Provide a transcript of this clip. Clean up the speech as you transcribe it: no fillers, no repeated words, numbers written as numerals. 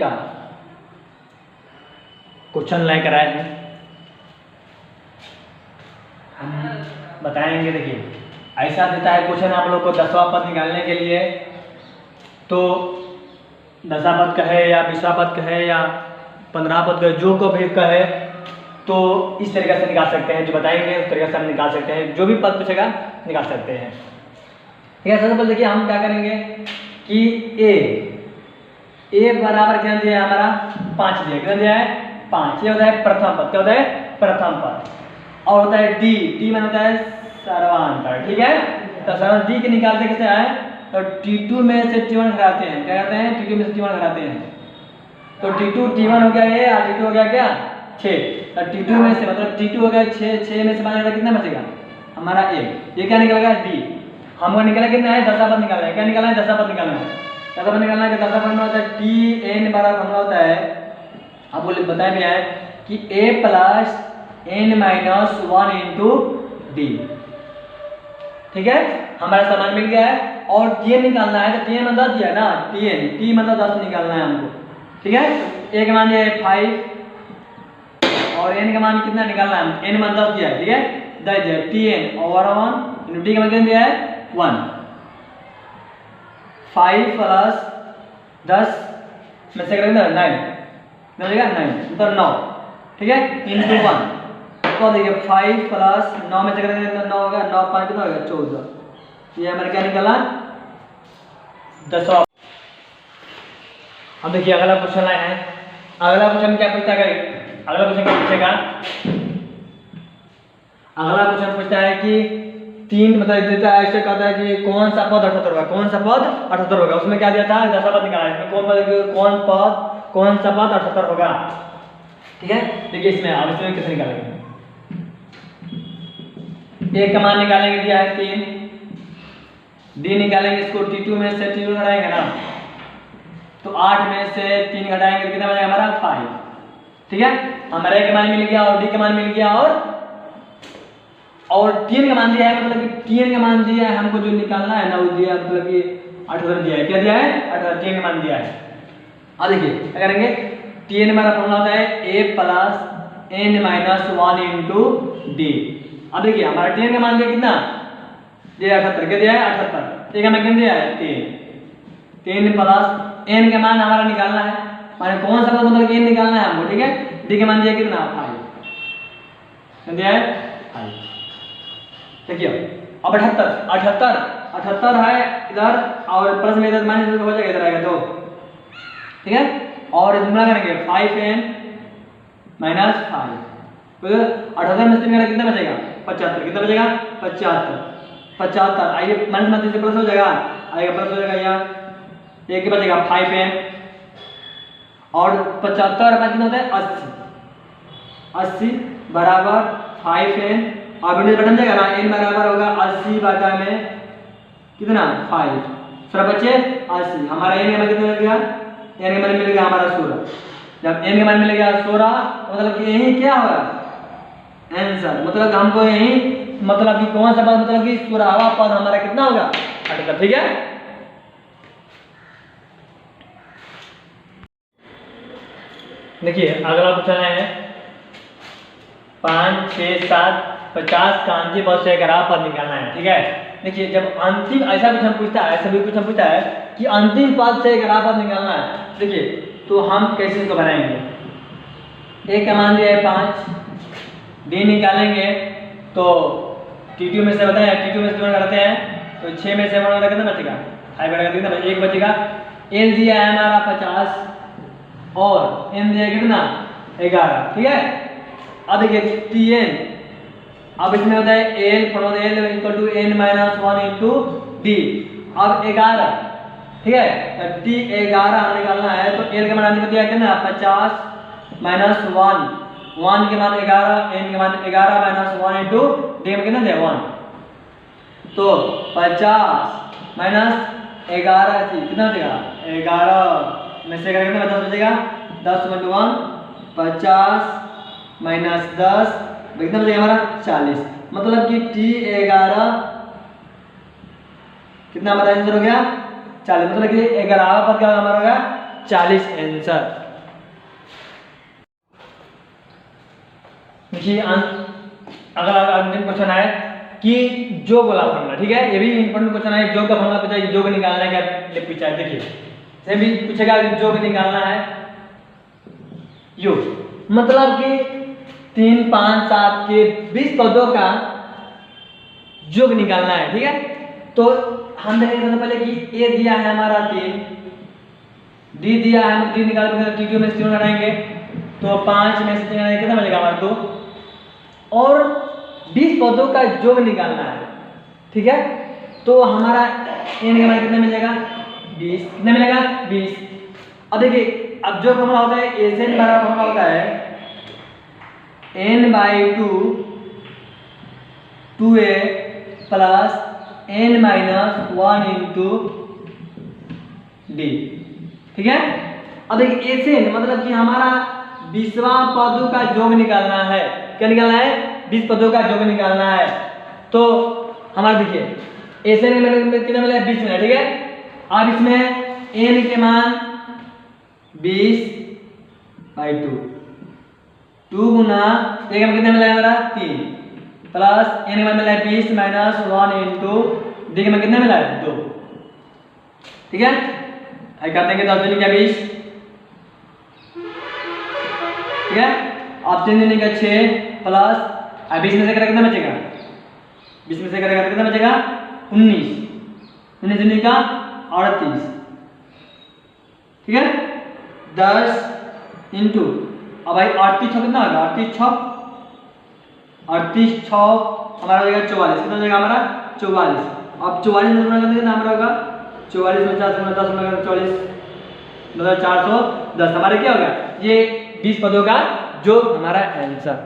का क्वेश्चन लेकर आए हैं, हम बताएंगे। देखिए ऐसा देता है क्वेश्चन आप लोग को 10वां पद निकालने के लिए, तो 10वां पद कहे या 20वां पद कहे या 15वां पद कहे, जो को भी कहे तो इस तरीके से निकाल सकते हैं। जो बताएंगे उस तरीके से हम निकाल सकते हैं, जो भी पद पूछेगा निकाल सकते हैं। ठीक है, सबसे पहले देखिए हम क्या करेंगे कि ए बराबर क्या दिया है हमारा 5 दिया, कितना दिया है 5। ये होता है प्रथम पद, क्या होता है प्रथम पद। और होता है डी मान होता है सर्वांतर। ठीक है, तो सर्वांतर डी के निकालते कैसे आए, तो T2 में से T1 घटाते हैं। क्या करते हैं T2 में से T1 घटाते हैं, तो T2 T1 हो गया ये, और T2 हो गया क्या 6। तो T2 में से मतलब T2 हो गया 6 में से 5 कितना बचेगा हमारा A। ये क्या निकलेगा डी। हमको निकला कितना है 10वां पद निकालना है। क्या निकालना है 10वां पद निकालना है। 10वां पद निकालना है, 10वां पद में होता है Tn बराबर फॉर्मूला होता है, आपको बताया गया है कि A plus n minus 1 into D. ठीक है, हमारा सामान मिल गया है। और Tn निकालना है, तो Tn मतलब 10 दिया ना, T मतलब 10 निकालना है हमको। ठीक है, A का मान दिया है 5 और n का मान कितना निकालना है, n मान 10 दिया है। ठीक है, 10 दिया Tn ओवर 1 इंटू डी का मान कितना दिया है 1। 5 प्लस 10 में से करेंगे 9, कितना देगा 9 मतलब 9। ठीक है, इंटू 1, तो देखिए 5 प्लस 9 में से करेंगे तो 9 होगा, 9 5 कितना होगा 14। ये हमारा क्या निकला 10वां। अब देखिए अगला क्वेश्चन आया है। अगला क्वेश्चन क्या पूछता है, अगला क्वेश्चन क्या पूछेगा, अगला क्वेश्चन पूछता है कि 3 मतलब देता है, ऐसे कहता है कि कौन सा पद 78 होगा, कौन सा पद 78 होगा। उसमें क्या दिया था 10वां पद निकाला है, इसमें कौन सा पद 78 होगा। ठीक है, देखिए इसमें अब इसमें कैसे निकालेंगे, ए का मान निकालेंगे, दिया है 3, डी निकालेंगे, इसको T2 में से T2 घटाएंगे ना, तो 8 में से 3 घटाएंगे कितना बचेगा हमारा 5। ठीक है, हमारा ए का मान मिल गया और डी का मान मिल गया, और Tn का मान दिया है, मतलब कि Tn का मान दिया है हमको, जो निकालना है ना वो दिया, मतलब कि 78 दिया है। क्या दिया है 78, Tn का मान दिया है। अब देखिए क्या करेंगे, Tn हमारा फॉर्मूला होता है a plus n minus 1 into D. अब देखिए हमारा Tn का मान दिया कितना दिया 78, क्या दिया है 78, एक हमें कितना दिया है 3 प्लस n का मान हमारा निकालना है, माने कौन सा पद मतलब n निकालना है हमको। ठीक है, डी का मान दिया कितना 5, क्या दिया है 5। देखिए अब 78 है इधर, और प्लस में इधर माइनस हो जाएगा, इधर आएगा तो। ठीक है, और गुणा करेंगे 5n माइनस 5, तो 78 में से 3 कितना बचेगा 75, कितना बचेगा 75। आइए माइनस से प्लस हो जाएगा, आएगा प्लस हो जाएगा, यहाँ एक बचेगा 5n और 75 कितना होता है 80 बराबर 5n, और बिंदु बटन जाएगा ना, n बराबर होगा 80 बटा में कितना 5, फिर बचे 80। हमारा n का मान कितना मिल गया, n का मान मिल गया हमारा 16। जब n का मान मिल गया 16, मतलब कि यही क्या होगा आंसर, मतलब हमको यही मतलब कि कौन सा पद, मतलब कि 16वां पद हमारा कितना होगा 78। ठीक है, देखिए अगला क्वेश्चन है 5 6 7 50 का अंतिम पद से 11 पद निकालना है। ठीक है, देखिए जब अंतिम ऐसा क्वेश्चन पूछता है, ऐसा भी क्वेश्चन पूछता है कि अंतिम पद से 11 पद निकालना है, देखिए तो हम कैसे इसको बनाएंगे। ए का मान दिया है 5, डी निकालेंगे तो T2 में से बताया, T2 में से करते हैं तो 6 में से कितना बचेगा 5 बचेगा, कितना एक बचेगा। n दिया है हमारा 50 और n दिया कितना 11। ठीक है, अब देखिए Tn, अब इसमें होता है l formula l equal to n minus 1 into D. अब 11, ठीक है, T 11 हमें निकालना है, तो l का मान दिया कितना 50 माइनस 1 के मान 11, n के मान 11 माइनस 1 इंटू डी में कितना दिया 1, तो 50 माइनस 11 कितना देगा 11 में से कितना 10 बचेगा, 10 इंटू 1 50 माइनस 10 कितना बचेगा हमारा 40। मतलब कि T11 कितना हमारा आंसर हो गया 40, मतलब कि 11वां पद क्या हमारा होगा 40 आंसर। देखिए अगला अंतिम क्वेश्चन है कि जोग वाला फॉर्मूला, ठीक है, ये भी इंपॉर्टेंट क्वेश्चन है। जोग का फॉर्मूला पूछा है, जोग निकालना है क्या पूछा है, देखिए से भी पूछेगा जोग निकालना है। योग मतलब कि 3, 5, 7 के 20 पदों का योग निकालना है, ठीक है। तो हम देखेंगे सबसे पहले कि ए दिया है हमारा 3, डी दिया है, हम 3 निकाल के टी में 3 घटाएंगे तो 5 में से 3 कितना बचेगा हमारे 2, और 20 पदों का योग निकालना है, ठीक है। तो हमारा एन का मान कितना मिलेगा 20, कितना मिलेगा 20। अब देखिए अब जो फॉर्मूला होता है एन बराबर फॉर्मूला होता है n/2 2a plus n-1 into D, ठीक है। अब देखिए एन मतलब कि हमारा 20वां पदों का योग निकालना है। क्या निकालना है 20 पदों का योग निकालना है। तो हमारा देखिए एन में कितना मिला है 20 मिला, ठीक है। अब इसमें n के मान 20/2 2 गुना एक में कितना मिला है हमारा 3 प्लस n के मान मिला है 20 माइनस 1 इंटू डी के मान कितना मिला है 2, ठीक है। आई कर देंगे 10 दूनी का 20, ठीक है। अब 3 दूनी का 6 प्लस 20 में से करेगा कितना बचेगा, 20 में से करेगा कितना बचेगा 19, 19 दूनी का 38, ठीक है। 10 इंटू अब भाई 38 कितना होगा 38 हमारा हो जाएगा 44, कितना हो जाएगा हमारा 44। अब 44 में कितना हमारा होगा 44 में 50 में 10 में 44 मतलब 410 हमारे क्या होगा ये 20 पदों का जो हमारा आंसर।